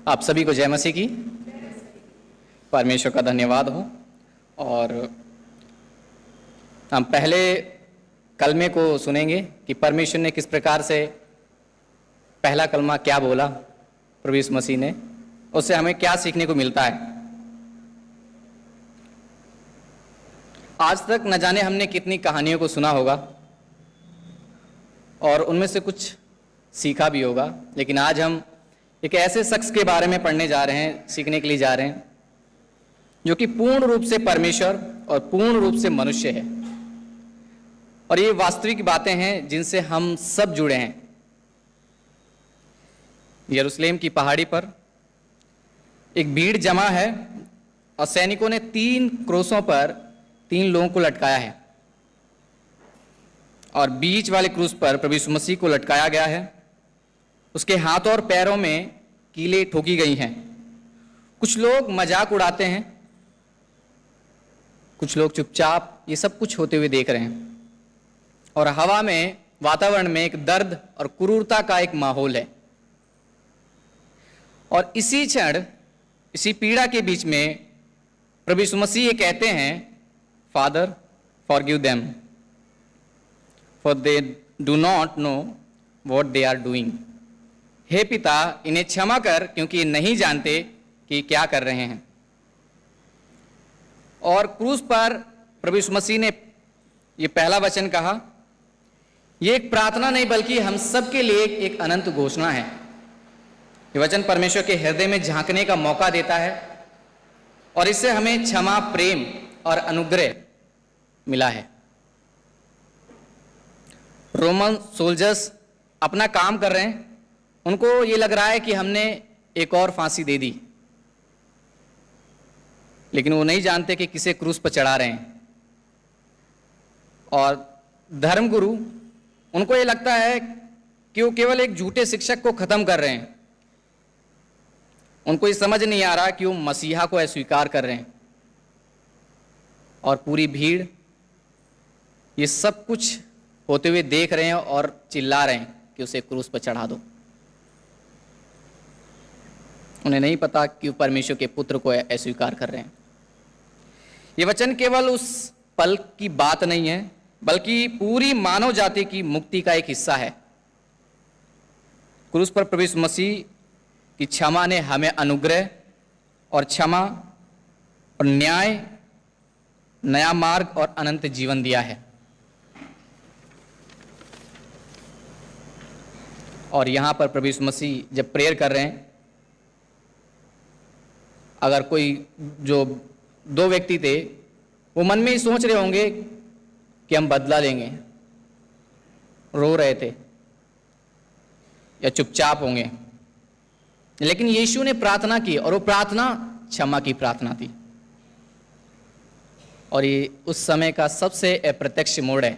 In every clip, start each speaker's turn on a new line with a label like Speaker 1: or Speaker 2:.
Speaker 1: आप सभी को जय मसीह की। परमेश्वर का धन्यवाद हो। और हम पहले कलमे को सुनेंगे कि परमेश्वर ने किस प्रकार से पहला कलमा क्या बोला प्रभु यीशु मसीह ने, उससे हमें क्या सीखने को मिलता है। आज तक न जाने हमने कितनी कहानियों को सुना होगा और उनमें से कुछ सीखा भी होगा, लेकिन आज हम एक ऐसे शख्स के बारे में पढ़ने जा रहे हैं, सीखने के लिए जा रहे हैं, जो कि पूर्ण रूप से परमेश्वर और पूर्ण रूप से मनुष्य है। और ये वास्तविक बातें हैं जिनसे हम सब जुड़े हैं। यरूशलेम की पहाड़ी पर एक भीड़ जमा है और सैनिकों ने 3 क्रूसों पर 3 लोगों को लटकाया है और बीच वाले क्रूस पर प्रभु यीशु मसीह को लटकाया गया है। उसके हाथों और पैरों में कीलें ठोकी गई हैं। कुछ लोग मजाक उड़ाते हैं, कुछ लोग चुपचाप ये सब कुछ होते हुए देख रहे हैं। और हवा में, वातावरण में एक दर्द और क्रूरता का एक माहौल है। और इसी क्षण, इसी पीड़ा के बीच में प्रभु यीशु मसीह ये कहते हैं, father forgive them for they do not know what they are doing. हे पिता, इन्हें क्षमा कर क्योंकि ये नहीं जानते कि क्या कर रहे हैं। और क्रूस पर प्रभु यीशु मसीह ने ये पहला वचन कहा। ये एक प्रार्थना नहीं बल्कि हम सब के लिए एक अनंत घोषणा है। ये वचन परमेश्वर के हृदय में झांकने का मौका देता है और इससे हमें क्षमा, प्रेम और अनुग्रह मिला है। रोमन सोल्जर्स अपना काम कर रहे हैं। उनको ये लग रहा है कि हमने एक और फांसी दे दी, लेकिन वो नहीं जानते कि किसे क्रूस पर चढ़ा रहे हैं। और धर्मगुरु, उनको ये लगता है कि वो केवल एक झूठे शिक्षक को खत्म कर रहे हैं। उनको ये समझ नहीं आ रहा कि वो मसीहा को अस्वीकार कर रहे हैं। और पूरी भीड़ ये सब कुछ होते हुए देख रहे हैं और चिल्ला रहे हैं कि उसे क्रूस पर चढ़ा दो। उन्हें नहीं पता कि वो परमेश्वर के पुत्र को अस्वीकार कर रहे हैं। ये वचन केवल उस पल की बात नहीं है, बल्कि पूरी मानव जाति की मुक्ति का एक हिस्सा है। क्रूस पर प्रभु यीशु मसीह की क्षमा ने हमें अनुग्रह और क्षमा और न्याय, नया मार्ग और अनंत जीवन दिया है। और यहां पर प्रभु यीशु मसीह जब प्रेयर कर रहे हैं, अगर कोई जो 2 व्यक्ति थे, वो मन में ही सोच रहे होंगे कि हम बदला लेंगे, रो रहे थे या चुपचाप होंगे, लेकिन यीशु ने प्रार्थना की और वो प्रार्थना क्षमा की प्रार्थना थी। और ये उस समय का सबसे अप्रत्यक्ष मोड़ है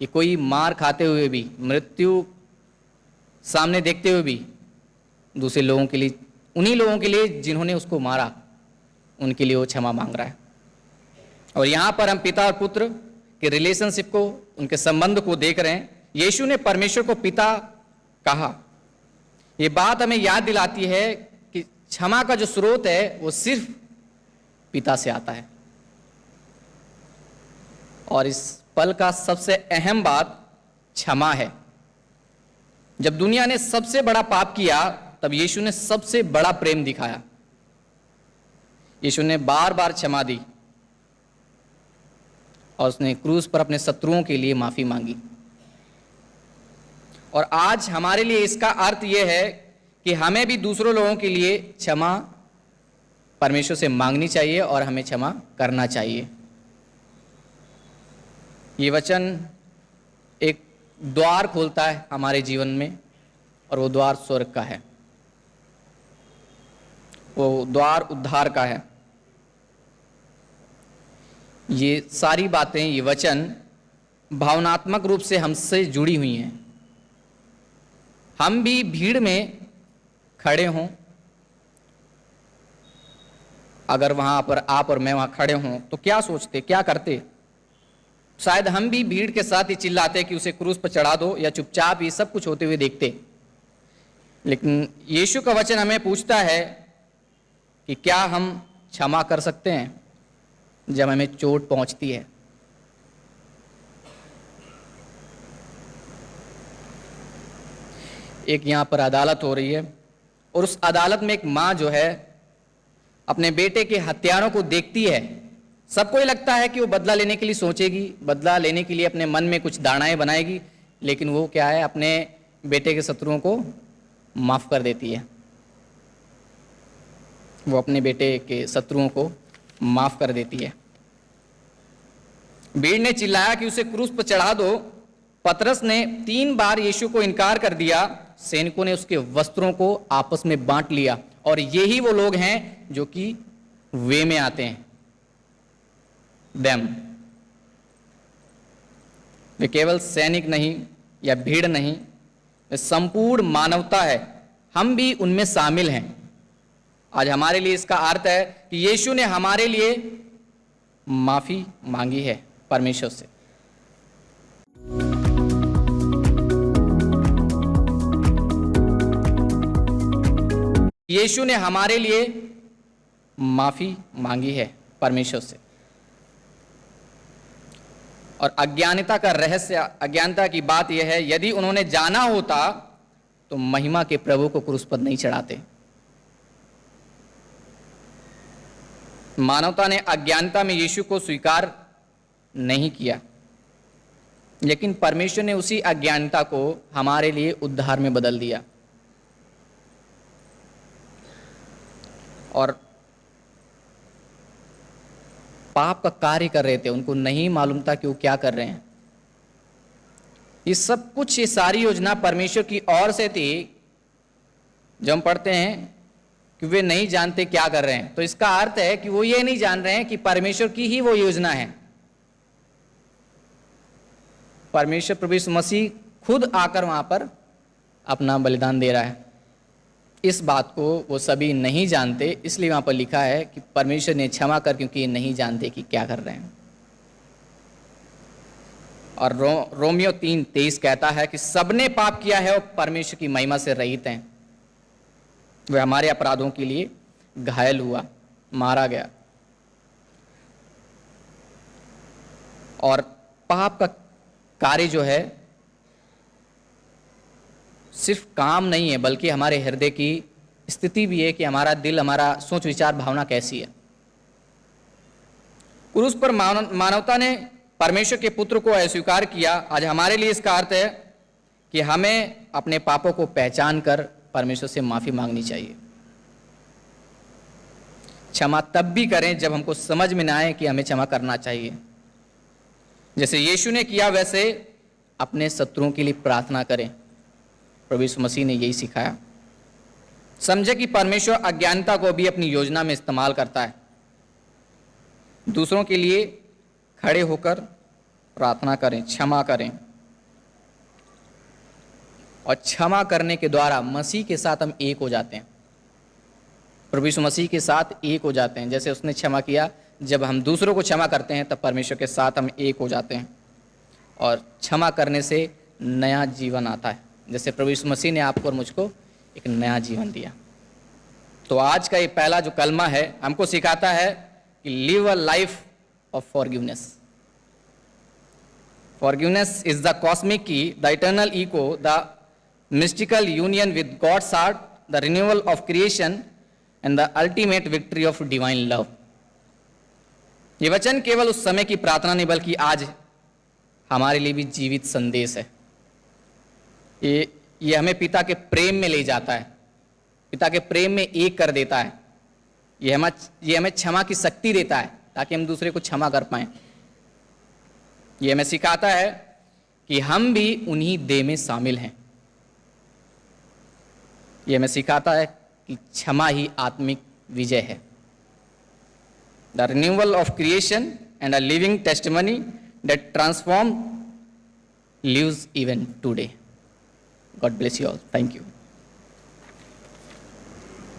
Speaker 1: कि कोई मार खाते हुए भी, मृत्यु सामने देखते हुए भी दूसरे लोगों के लिए, उन्हीं लोगों के लिए जिन्होंने उसको मारा, उनके लिए वो क्षमा मांग रहा है। और यहाँ पर हम पिता और पुत्र के रिलेशनशिप को, उनके संबंध को देख रहे हैं। यीशु ने परमेश्वर को पिता कहा। ये बात हमें याद दिलाती है कि क्षमा का जो स्रोत है वो सिर्फ पिता से आता है। और इस पल का सबसे अहम बात क्षमा है। जब दुनिया ने सबसे बड़ा पाप किया, तब यीशु ने सबसे बड़ा प्रेम दिखाया। यीशु ने बार बार क्षमा दी और उसने क्रूस पर अपने शत्रुओं के लिए माफी मांगी। और आज हमारे लिए इसका अर्थ यह है कि हमें भी दूसरों लोगों के लिए क्षमा परमेश्वर से मांगनी चाहिए और हमें क्षमा करना चाहिए। ये वचन एक द्वार खोलता है हमारे जीवन में, और वो द्वार स्वर्ग का है, वो द्वार उद्धार का है। ये सारी बातें, ये वचन भावनात्मक रूप से हमसे जुड़ी हुई हैं। हम भी भीड़ में खड़े हों, अगर वहां पर आप और मैं वहां खड़े हों तो क्या सोचते, क्या करते? शायद हम भी भीड़ के साथ ही चिल्लाते कि उसे क्रूस पर चढ़ा दो, या चुपचाप ये सब कुछ होते हुए देखते। लेकिन यीशु का वचन हमें पूछता है कि क्या हम क्षमा कर सकते हैं जब हमें चोट पहुंचती है। एक यहाँ पर अदालत हो रही है और उस अदालत में एक माँ जो है अपने बेटे के हत्यारों को देखती है। सबको ये लगता है कि वो बदला लेने के लिए सोचेगी, बदला लेने के लिए अपने मन में कुछ धारणाएं बनाएगी, लेकिन वो क्या है, अपने बेटे के शत्रुओं को माफ कर देती है। वो अपने बेटे के शत्रुओं को माफ कर देती है। भीड़ ने चिल्लाया कि उसे क्रूस पर चढ़ा दो। पतरस ने 3 बार यीशु को इनकार कर दिया। सैनिकों ने उसके वस्त्रों को आपस में बांट लिया। और यही वो लोग हैं जो कि वे में आते हैं, देम। वे केवल सैनिक नहीं या भीड़ नहीं, वे संपूर्ण मानवता है। हम भी उनमें शामिल हैं। आज हमारे लिए इसका अर्थ है कि यीशु ने हमारे लिए माफी मांगी है परमेश्वर से। यीशु ने हमारे लिए माफी मांगी है परमेश्वर से। और अज्ञानता का रहस्य, अज्ञानता की बात यह है, यदि उन्होंने जाना होता तो महिमा के प्रभु को क्रूस पर नहीं चढ़ाते। मानवता ने अज्ञानता में यीशु को स्वीकार नहीं किया, लेकिन परमेश्वर ने उसी अज्ञानता को हमारे लिए उद्धार में बदल दिया। और पाप का कार्य कर रहे थे, उनको नहीं मालूम था कि वो क्या कर रहे हैं। ये सब कुछ, ये सारी योजना परमेश्वर की ओर से थी। जब हम पढ़ते हैं कि वे नहीं जानते क्या कर रहे हैं, तो इसका अर्थ है कि वो ये नहीं जान रहे हैं कि परमेश्वर की ही वो योजना है। परमेश्वर प्रभु यीशु मसीह खुद आकर वहां पर अपना बलिदान दे रहा है। इस बात को वो सभी नहीं जानते, इसलिए वहां पर लिखा है कि परमेश्वर ने क्षमा कर, क्योंकि ये नहीं जानते कि क्या कर रहे हैं। और रोमियो 3:23 कहता है कि सबने पाप किया है और परमेश्वर की महिमा से रहित हैं। वह हमारे अपराधों के लिए घायल हुआ, मारा गया। और पाप का कार्य जो है सिर्फ काम नहीं है, बल्कि हमारे हृदय की स्थिति भी है कि हमारा दिल, हमारा सोच विचार भावना कैसी है। क्रूस पर मानवता ने परमेश्वर के पुत्र को अस्वीकार किया। आज हमारे लिए इसका अर्थ है कि हमें अपने पापों को पहचान कर परमेश्वर से माफी मांगनी चाहिए। क्षमा तब भी करें जब हमको समझ में ना आए कि हमें क्षमा करना चाहिए। जैसे यीशु ने किया, वैसे अपने शत्रुओं के लिए प्रार्थना करें। प्रभु यीशु मसीह ने यही सिखाया। समझे कि परमेश्वर अज्ञानता को भी अपनी योजना में इस्तेमाल करता है। दूसरों के लिए खड़े होकर प्रार्थना करें, क्षमा करें। और क्षमा करने के द्वारा मसीह के साथ हम एक हो जाते हैं। प्रभु यीशु मसीह के साथ एक हो जाते हैं। जैसे उसने क्षमा किया, जब हम दूसरों को क्षमा करते हैं तब परमेश्वर के साथ हम एक हो जाते हैं। और क्षमा करने से नया जीवन आता है, जैसे प्रभु यीशु मसीह ने आपको और मुझको एक नया जीवन दिया। तो आज का ये पहला जो कलमा है हमको सिखाता है कि live a life of forgiveness. Forgiveness is the cosmic key, the eternal echo, the mystical union with God's heart, the renewal of creation and the ultimate victory of divine love. ये वचन केवल उस समय की प्रार्थना नहीं, बल्कि आज हमारे लिए भी जीवित संदेश है। ये हमें पिता के प्रेम में ले जाता है, पिता के प्रेम में एक कर देता है। ये हमें क्षमा की शक्ति देता है ताकि हम दूसरे को क्षमा कर पाएं। ये हमें सिखाता है कि हम भी उन्हीं देह में शामिल हैं। ये हमें सिखाता है कि क्षमा ही आत्मिक विजय है। The renewal of creation and a living testimony that transform lives even today. God bless you all. Thank you.